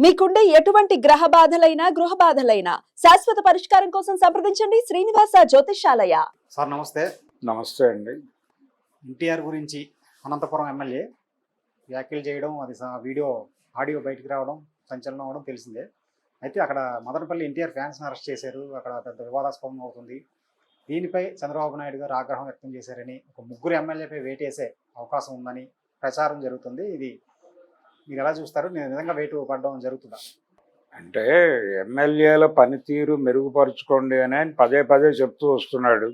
మీకుండే ఎటువంటి గ్రహ బాధలైనా గృహ బాధలైనా శాశ్వత పరిష్కారం కోసం సంప్రదించండి శ్రీనివాస జ్యోతిష్యాలయ. సార్ నమస్తే. నమస్తే అండి. ఎన్టీఆర్ గురించి అనంతపురం ఎమ్మెల్యే వ్యాఖ్యలు చేయడం, అది వీడియో ఆడియో బయటికి రావడం, సంచలనం అవడం తెలిసిందే. అయితే అక్కడ మదనపల్లి ఎన్టీఆర్ ఫ్యాన్స్ని అరెస్ట్ చేశారు. అక్కడ పెద్ద వివాదాస్పదం అవుతుంది. దీనిపై చంద్రబాబు నాయుడు గారు ఆగ్రహం వ్యక్తం చేశారని, ఒక ముగ్గురు ఎమ్మెల్యేపై వేటేసే అవకాశం ఉందని ప్రచారం జరుగుతుంది. ఇది మీరు ఎలా చూస్తారు? నేను నిజంగా వేటు పడడం జరుగుతుందా? అంటే ఎమ్మెల్యేల పనితీరు మెరుగుపరుచుకోండి అని ఆయన పదే పదే చెప్తూ వస్తున్నాడు.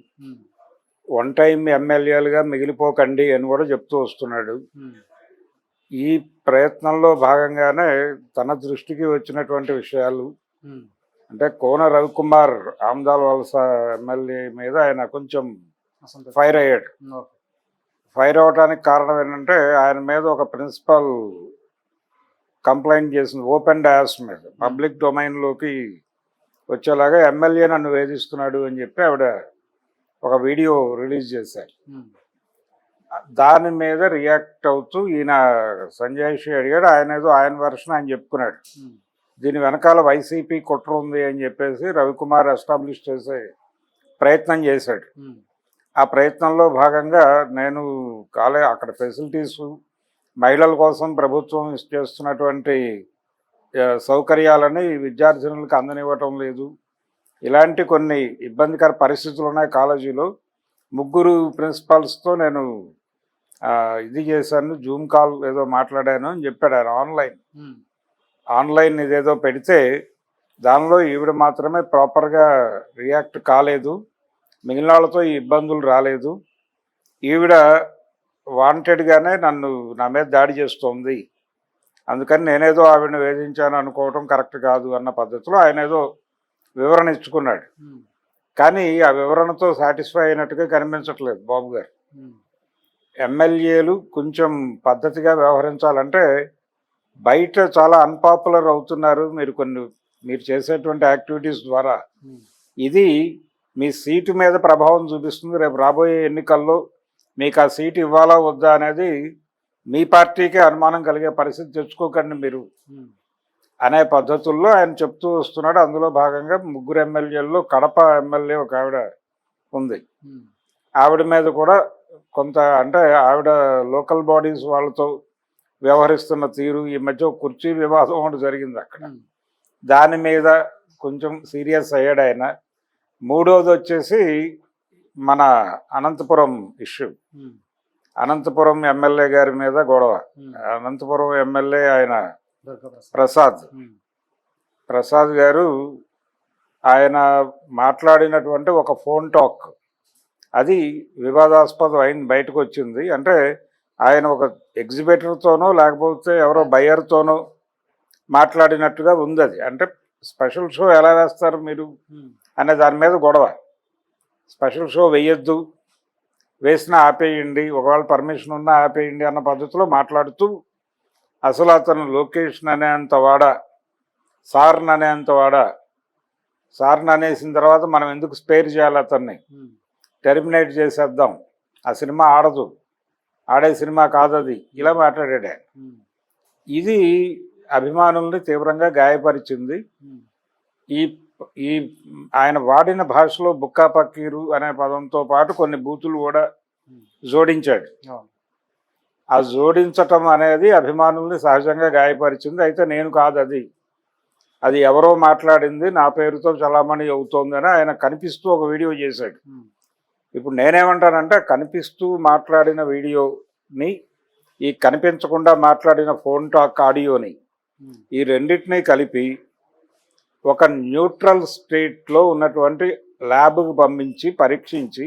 వన్ టైం ఎమ్మెల్యేలుగా మిగిలిపోకండి అని కూడా చెప్తూ వస్తున్నాడు. ఈ ప్రయత్నంలో భాగంగానే తన దృష్టికి వచ్చినటువంటి విషయాలు అంటే కోన రవికుమార్ ఆమ్దాల్ వలస ఎమ్మెల్యే మీద ఆయన కొంచెం ఫైర్ అయ్యాడు. ఫైర్ అవడానికి కారణం ఏంటంటే ఆయన మీద ఒక ప్రిన్సిపల్ కంప్లైంట్ చేసింది ఓపెన్ డయాస్ మీద, పబ్లిక్ డొమైన్లోకి వచ్చేలాగా ఎమ్మెల్యే నన్ను వేధిస్తున్నాడు అని చెప్పి ఆవిడ ఒక వీడియో రిలీజ్ చేశారు. దాని మీద రియాక్ట్ అవుతూ ఈయన సంజయ్ షి అడిగాడు. ఆయన ఏదో ఆయన వెర్షన్ ఆయన చెప్పుకున్నాడు. దీని వెనకాల వైసీపీ కుట్ర ఉంది అని చెప్పేసి రవికుమార్ ఎస్టాబ్లిష్ చేసే ప్రయత్నం చేశాడు. ఆ ప్రయత్నంలో భాగంగా నేను అక్కడ ఫెసిలిటీస్, మహిళల కోసం ప్రభుత్వం చేస్తున్నటువంటి సౌకర్యాలని విద్యార్థినులకు అందనివ్వటం లేదు, ఇలాంటి కొన్ని ఇబ్బందికర పరిస్థితులు ఉన్నాయి కాలేజీలో. ముగ్గురు ప్రిన్సిపాల్స్తో నేను ఇది చేశాను, జూమ్ కాల్ ఏదో మాట్లాడాను అని చెప్పాడు ఆయన. ఆన్లైన్ ఇదేదో పెడితే దానిలో ఈవిడ మాత్రమే ప్రాపర్గా రియాక్ట్ కాలేదు, మిగిలిన వాళ్ళతో ఈ ఇబ్బందులు రాలేదు. ఈవిడ వాంటెడ్గానే నా మీద దాడి చేస్తోంది, అందుకని నేనేదో ఆవిడని వేధించాను అనుకోవటం కరెక్ట్ కాదు అన్న పద్ధతిలో ఆయన ఏదో వివరణ ఇచ్చుకున్నాడు. కానీ ఆ వివరణతో సాటిస్ఫై అయినట్టుగా కనిపించట్లేదు బాబు గారు. ఎమ్మెల్యేలు కొంచెం పద్ధతిగా వ్యవహరించాలంటే బయట చాలా అన్పాపులర్ అవుతున్నారు మీరు చేసేటువంటి యాక్టివిటీస్ ద్వారా. ఇది మీ సీటు మీద ప్రభావం చూపిస్తుంది. రేపు రాబోయే ఎన్నికల్లో మీకు ఆ సీటు ఇవ్వాలా వద్దా అనేది మీ పార్టీకే అనుమానం కలిగే పరిస్థితి తెచ్చుకోకండి మీరు అనే పద్ధతుల్లో ఆయన చెప్తూ వస్తున్నాడు. అందులో భాగంగా ముగ్గురు ఎమ్మెల్యేల్లో కడప ఎమ్మెల్యే ఒక ఆవిడ ఉంది. ఆవిడ మీద కూడా కొంత అంటే ఆవిడ లోకల్ బాడీస్ వాళ్ళతో వ్యవహరిస్తున్న తీరు, ఈ మధ్య కుర్చీ వివాదం ఒకటి జరిగింది అక్కడ, దాని మీద కొంచెం సీరియస్ అయ్యాడు ఆయన. మూడోది వచ్చేసి మన అనంతపురం ఇష్యూ, అనంతపురం ఎమ్మెల్యే గారి మీద గొడవ. అనంతపురం ఎమ్మెల్యే ఆయన ప్రసాద్ గారు ఆయన మాట్లాడినటువంటి ఒక ఫోన్ టాక్ అది వివాదాస్పదం అయింది, బయటకు వచ్చింది. అంటే ఆయన ఒక ఎగ్జిబిటర్తోనో లేకపోతే ఎవరో బయ్యర్తోనో మాట్లాడినట్టుగా ఉంది. అది అంటే స్పెషల్ షో ఎలా వేస్తారు మీరు అనే దాని మీద గొడవ. స్పెషల్ షో వేయొద్దు, వేసినా ఆపేయండి, ఒకవేళ పర్మిషన్ ఉన్నా ఆపేయండి అన్న పద్ధతిలో మాట్లాడుతూ అసలు అతను లొకేషన్ అనేంత వాడా, సార్ని అనేంత వాడా, సార్ని అనేసిన తర్వాత మనం ఎందుకు స్పేర్ చేయాలి, అతన్ని టెర్మినేట్ చేసేద్దాం, ఆ సినిమా ఆడదు, ఆడే సినిమా కాదది, ఇలా మాట్లాడాడు ఆయన. ఇది అభిమానుల్ని తీవ్రంగా గాయపరిచింది. ఈ ఆయన వాడిన భాషలో బుక్కా పక్కీరు అనే పదంతో పాటు కొన్ని బూతులు కూడా జోడించాడు. ఆ జోడించటం అనేది అభిమానుల్ని సహజంగా గాయపరిచింది. అయితే నేను కాదు, అది ఎవరో మాట్లాడింది, నా పేరుతో చలామణి అవుతోందని ఆయన కనిపిస్తూ ఒక వీడియో చేశాడు. ఇప్పుడు నేనేమంటానంటే కనిపిస్తూ మాట్లాడిన వీడియోని, ఈ కనిపించకుండా మాట్లాడిన ఫోన్ టాక్ ఆడియోని, ఈ రెండింటినీ కలిపి ఒక న్యూట్రల్ స్టేట్లో ఉన్నటువంటి ల్యాబ్కు పంపించి పరీక్షించి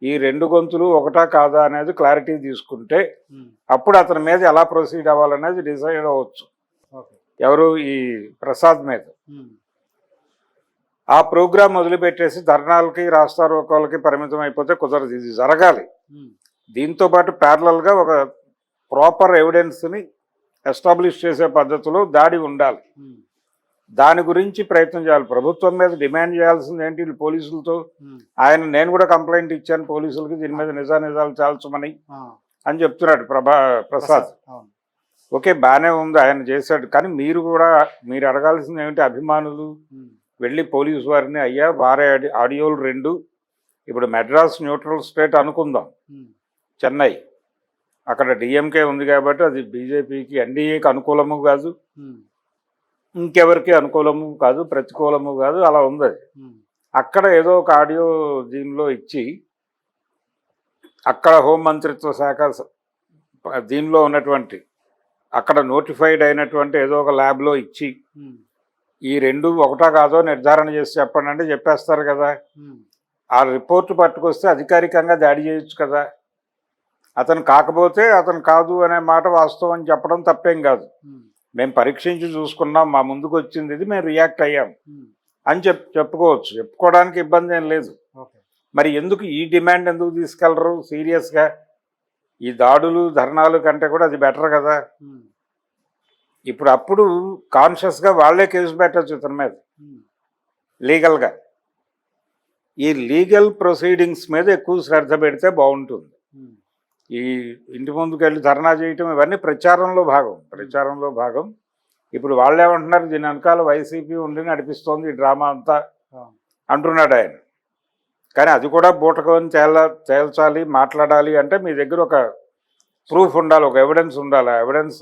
ఈ రెండు గొంతులు ఒకటా కాదా అనేది క్లారిటీ తీసుకుంటే అప్పుడు అతని మీద ఎలా ప్రొసీడ్ అవ్వాలనేది డిసైడ్ అవ్వచ్చు. ఎవరు? ఈ ప్రసాద్ మీద. ఆ ప్రోగ్రాం వదిలిపెట్టేసి ధర్నాలకి రాస్తారోకోలకి పరిమితం అయిపోతే కుదరదు, ఇది జరగాలి. దీంతో పాటు ప్యారలల్గా ఒక ప్రాపర్ ఎవిడెన్స్ని ఎస్టాబ్లిష్ చేసే పద్ధతిలో దాడి ఉండాలి. దాని గురించి ప్రయత్నం చేయాలి. ప్రభుత్వం మీద డిమాండ్ చేయాల్సింది ఏంటి? పోలీసులతో నేను కూడా కంప్లైంట్ ఇచ్చాను పోలీసులకి, దీని మీద నిజాలు చాల్చమని అని చెప్తున్నాడు ప్రసాద్. ఓకే, బాగానే ఉంది, ఆయన చేశాడు. కానీ మీరు అడగాల్సింది ఏమిటి? అభిమానులు వెళ్ళి పోలీసు వారిని, అయ్యా వారే ఆడియోలు 2, ఇప్పుడు మెడ్రాస్ న్యూట్రల్ స్టేట్ అనుకుందాం, చెన్నై, అక్కడ డిఎంకే ఉంది కాబట్టి అది బీజేపీకి ఎన్డీఏకి అనుకూలము కాదు, ఇంకెవరికి అనుకూలము కాదు, ప్రతికూలము కాదు, అలా ఉంది అది. అక్కడ ఏదో ఒక ఆడియో దీనిలో ఇచ్చి, అక్కడ హోంమంత్రిత్వ శాఖ దీనిలో ఉన్నటువంటి అక్కడ నోటిఫైడ్ అయినటువంటి ఏదో ఒక ల్యాబ్లో ఇచ్చి ఈ 2 ఒకటా కాదో నిర్ధారణ చేసి చెప్పండి అంటే చెప్పేస్తారు కదా. ఆ రిపోర్టు పట్టుకొస్తే అధికారికంగా దాడి చేయొచ్చు కదా. అతను కాకపోతే అతను కాదు అనే మాట వాస్తవం అని చెప్పడం తప్పేం కాదు. మేము పరీక్షించి చూసుకున్నాం, మా ముందుకు వచ్చింది ఇది, మేము రియాక్ట్ అయ్యాం అని చెప్పుకోవచ్చు. చెప్పుకోవడానికి ఇబ్బంది ఏం లేదు. మరి ఎందుకు ఈ డిమాండ్ ఎందుకు తీసుకెళ్లరు సీరియస్గా? ఈ దాడులు ధర్నాలు కంటే కూడా అది బెటర్ కదా. అప్పుడు కాన్షియస్గా వాళ్ళే కేసు పెట్టచ్చు ఇతని మీద లీగల్గా. ఈ లీగల్ ప్రొసీడింగ్స్ మీద ఎక్కువ శ్రద్ధ పెడితే బాగుంటుంది. ఈ ఇంటి ముందుకు వెళ్ళి ధర్నా చేయటం ఇవన్నీ ప్రచారంలో భాగం. ఇప్పుడు వాళ్ళు ఏమంటున్నారు, దీని వెనకాల వైసీపీ ఉండి నడిపిస్తోంది ఈ డ్రామా అంతా అంటున్నాడు ఆయన. కానీ అది కూడా బూటకం తేల్చాలి, మాట్లాడాలి అంటే మీ దగ్గర ఒక ప్రూఫ్ ఉండాలి, ఒక ఎవిడెన్స్ ఉండాలి. ఆ ఎవిడెన్స్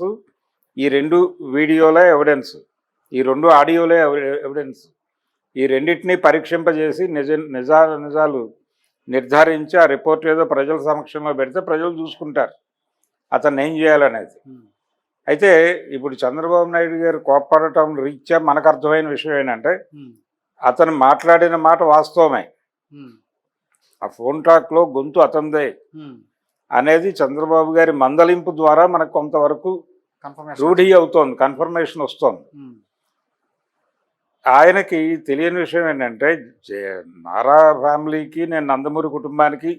ఈ 2 వీడియోలే ఎవిడెన్స్, ఈ 2 ఆడియోలే ఎవిడెన్స్. ఈ రెండింటినీ పరీక్షింపజేసి నిజాలు నిర్ధారించి ఆ రిపోర్ట్ ఏదో ప్రజల సమక్షంలో పెడితే ప్రజలు చూసుకుంటారు అతన్ని ఏం చేయాలనేది. అయితే ఇప్పుడు చంద్రబాబు నాయుడు గారు కోప్పడటం రీత్యా మనకు అర్థమైన విషయం ఏంటంటే, అతను మాట్లాడిన మాట వాస్తవమే, ఆ ఫోన్ టాక్లో గొంతు అతందే అనేది చంద్రబాబు గారి మందలింపు ద్వారా మనకు కొంతవరకు రూఢి అవుతోంది, కన్ఫర్మేషన్ వస్తోంది. ఆయనకి తెలియని విషయం ఏంటంటే, నారా ఫ్యామిలీకి, నేను నందమూరి కుటుంబానికి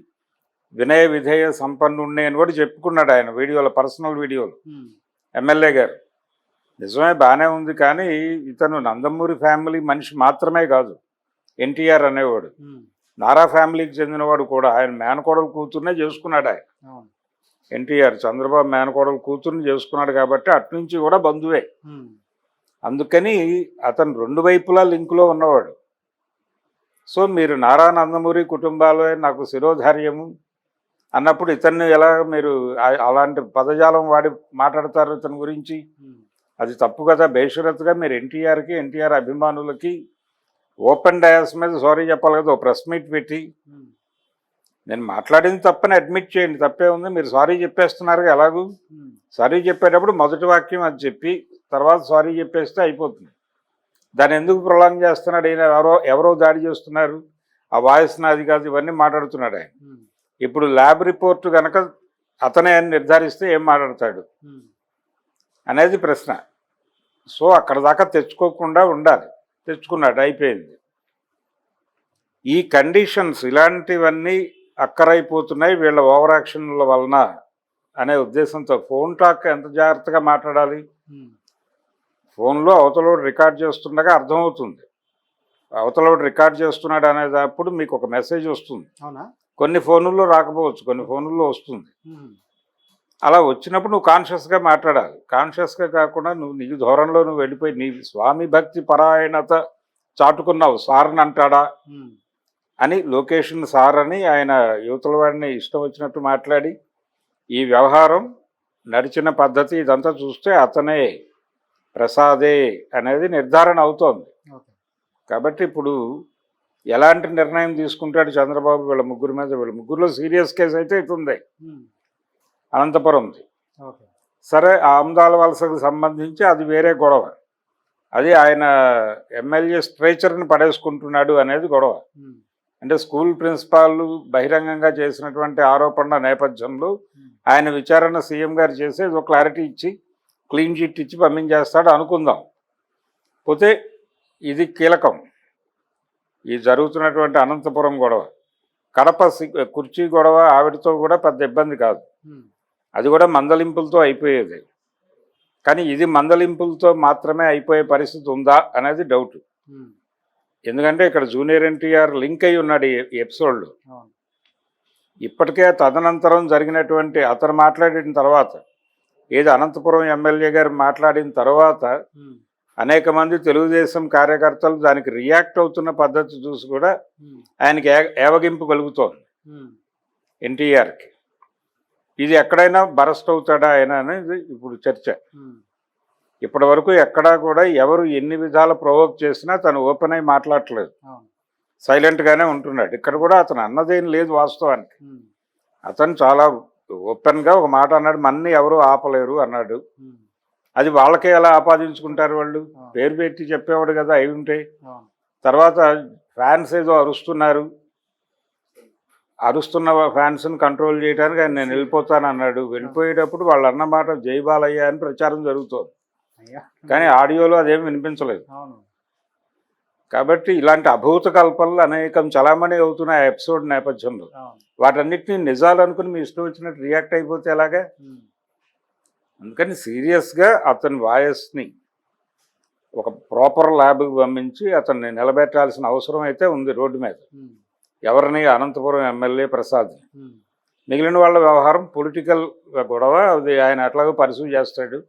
వినయ విధేయ సంపన్నుడిని అని కూడా చెప్పుకున్నాడు ఆయన వీడియోలో, పర్సనల్ వీడియోలు. ఎమ్మెల్యే గారు నిజమే, బాగానే ఉంది. కానీ ఇతను నందమూరి ఫ్యామిలీ మనిషి మాత్రమే కాదు, ఎన్టీఆర్ అనేవాడు నారా ఫ్యామిలీకి చెందినవాడు కూడా. ఆయన మేనకోడలు కూతుర్నే చేసుకున్నాడు ఆయన. ఎన్టీఆర్ చంద్రబాబు మేనకోడలు కూతుర్ని చేసుకున్నాడు కాబట్టి అట్నుంచి కూడా బంధువే. అందుకని అతను 2 వైపులా లింకులో ఉన్నవాడు. సో మీరు నారా నందమూరి కుటుంబాలే నాకు శిరోధార్యము అన్నప్పుడు ఇతన్ని ఎలా మీరు అలాంటి పదజాలం వాడి మాట్లాడతారు ఇతని గురించి? అది తప్పు కదా. బేషరత్గా మీరు ఎన్టీఆర్కి, ఎన్టీఆర్ అభిమానులకి ఓపెన్ డయాస్ మీద సారీ చెప్పాలి కదా. ఓ ప్రెస్ మీట్ పెట్టి నేను మాట్లాడింది తప్పని అడ్మిట్ చేయండి, తప్పే ఉంది. మీరు సారీ చెప్పేస్తున్నారు ఎలాగూ. సారీ చెప్పేటప్పుడు మొదటి వాక్యం అది చెప్పి తర్వాత సారీ చెప్పేస్తే అయిపోతుంది. దాన్ని ఎందుకు ప్రొలాంగ్ చేస్తున్నాడు ఆయన? ఎవరో దాడి చేస్తున్నారు, ఆ వాయిస్ నాది కాదు, ఇవన్నీ మాట్లాడుతున్నాడు ఆయన. ఇప్పుడు ల్యాబ్ రిపోర్టు కనుక అతనే అని నిర్ధారిస్తే ఏం మాట్లాడతాడు అనేది ప్రశ్న. సో అక్కడ దాకా తెచ్చుకోకుండా ఉండాలి, తెచ్చుకున్నాడు, అయిపోయింది. ఈ కండిషన్స్ ఇలాంటివన్నీ అక్కరైపోతున్నాయి వీళ్ళ ఓవర్ యాక్షన్ల వలన అనే ఉద్దేశంతో ఫోన్ టాక్ ఎంత జాగ్రత్తగా మాట్లాడాలి. ఫోన్లో అవతలోడు రికార్డ్ చేస్తుండగా అర్థమవుతుంది అవతలోడు రికార్డ్ చేస్తున్నాడు అనేటప్పుడు మీకు ఒక మెసేజ్ వస్తుంది. కొన్ని ఫోనుల్లో రాకపోవచ్చు, కొన్ని ఫోనుల్లో వస్తుంది. అలా వచ్చినప్పుడు నువ్వు కాన్షియస్గా మాట్లాడాలి. కాన్షియస్గా కాకుండా నీ ధోరణిలో నువ్వు వెళ్ళిపోయి నీ స్వామి భక్తి పరాయణత చాటుకున్నావు. సార్ని అంటాడా అని, లొకేషన్ సార్ అని ఆయన యువతల వాడిని ఇష్టం వచ్చినట్టు మాట్లాడి ఈ వ్యవహారం నడిచిన పద్ధతి ఇదంతా చూస్తే అతనే ప్రసాదే అనేది నిర్ధారణ అవుతోంది. కాబట్టి ఇప్పుడు ఎలాంటి నిర్ణయం తీసుకుంటాడు చంద్రబాబు వీళ్ళ ముగ్గురు మీద? వీళ్ళ ముగ్గురులో సీరియస్ కేసు అయితే ఇటుంది, అనంతపురంది. సరే, ఆ ఆమ్దాల వలసకు సంబంధించి అది వేరే గొడవ. అది ఆయన ఎమ్మెల్యే స్ట్రేచర్ని పడేసుకుంటున్నాడు అనేది గొడవ. అంటే స్కూల్ ప్రిన్సిపాల్ బహిరంగంగా చేసినటువంటి ఆరోపణల నేపథ్యంలో ఆయన విచారణ సీఎం గారు చేసి ఏదో క్లారిటీ ఇచ్చి క్లీన్ చిట్ ఇచ్చి పంపించేస్తాడు అనుకుందాం. పోతే ఇది కీలకం, ఈ జరుగుతున్నటువంటి అనంతపురం గొడవ. కడప కుర్చీ గొడవ ఆవిడతో కూడా పెద్ద ఇబ్బంది కాదు, అది కూడా మందలింపులతో అయిపోయేది. కానీ ఇది మందలింపులతో మాత్రమే అయిపోయే పరిస్థితి ఉందా అనేది డౌట్. ఎందుకంటే ఇక్కడ జూనియర్ ఎన్టీఆర్ లింక్ అయి ఉన్నాడు ఈ ఎపిసోడ్లో. ఇప్పటికే తదనంతరం జరిగినటువంటి అతను మాట్లాడిన తర్వాత ఏది అనంతపురం ఎమ్మెల్యే గారు మాట్లాడిన తర్వాత అనేక మంది తెలుగుదేశం కార్యకర్తలు దానికి రియాక్ట్ అవుతున్న పద్ధతి చూసి కూడా ఆయనకి ఏవగింపు కలుగుతోంది ఎన్టీఆర్కి. ఇది ఎక్కడైనా బరస్ట్ అవుతాడా ఆయన అనేది ఇప్పుడు చర్చ. ఇప్పటి వరకు ఎక్కడా కూడా ఎవరు ఎన్ని విధాల ప్రొవోక్ చేసినా తను ఓపెన్ అయి మాట్లాడట్లేదు, సైలెంట్గానే ఉంటున్నాడు. ఇక్కడ కూడా అతను అన్నదేం లేదు వాస్తవానికి. అతను చాలా ఓపెన్గా ఒక మాట అన్నాడు, మన్ని ఎవరు ఆపలేరు అన్నాడు. అది వాళ్ళకే ఎలా ఆపాదించుకుంటారు వాళ్ళు? పేరు పెట్టి చెప్పేవాడు కదా అయి ఉంటాయి. తర్వాత ఫ్యాన్స్ ఏదో అరుస్తున్నారు, అరుస్తున్న ఫ్యాన్స్ని కంట్రోల్ చేయడానికి ఆయన నేను వెళ్ళిపోతాను అన్నాడు. వెళ్ళిపోయేటప్పుడు వాళ్ళు అన్నమాట జై బాలయ్య అని ప్రచారం జరుగుతోంది, కానీ ఆడియోలో అదేమి వినిపించలేదు. కాబట్టి ఇలాంటి అభూత కల్పనలు అనేకం చలామణి అవుతున్నాయి ఆ ఎపిసోడ్ నేపథ్యంలో. వాటన్నిటిని నిజాలు అనుకుని మీ ఇష్టం వచ్చినట్టు రియాక్ట్ అయిపోతే ఎలాగా? అందుకని సీరియస్గా అతని వాయిస్ని ఒక ప్రాపర్ ల్యాబ్కి పంపించి అతన్ని నిలబెట్టాల్సిన అవసరం అయితే ఉంది రోడ్డు మీద. ఎవరిని? అనంతపురం ఎమ్మెల్యే ప్రసాద్. మిగిలిన వాళ్ళ వ్యవహారం పొలిటికల్ గొడవ, అది ఆయన ఎట్లాగో పర్సూ చేస్తాడు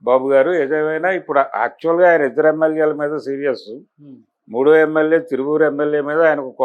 బాబు గారు. ఏదేమైనా ఇప్పుడు యాక్చువల్గా ఆయన 2 ఎమ్మెల్యేల మీద సీరియస్, 3వ ఎమ్మెల్యే తిరువూరు ఎమ్మెల్యే మీద ఆయనకు ఒక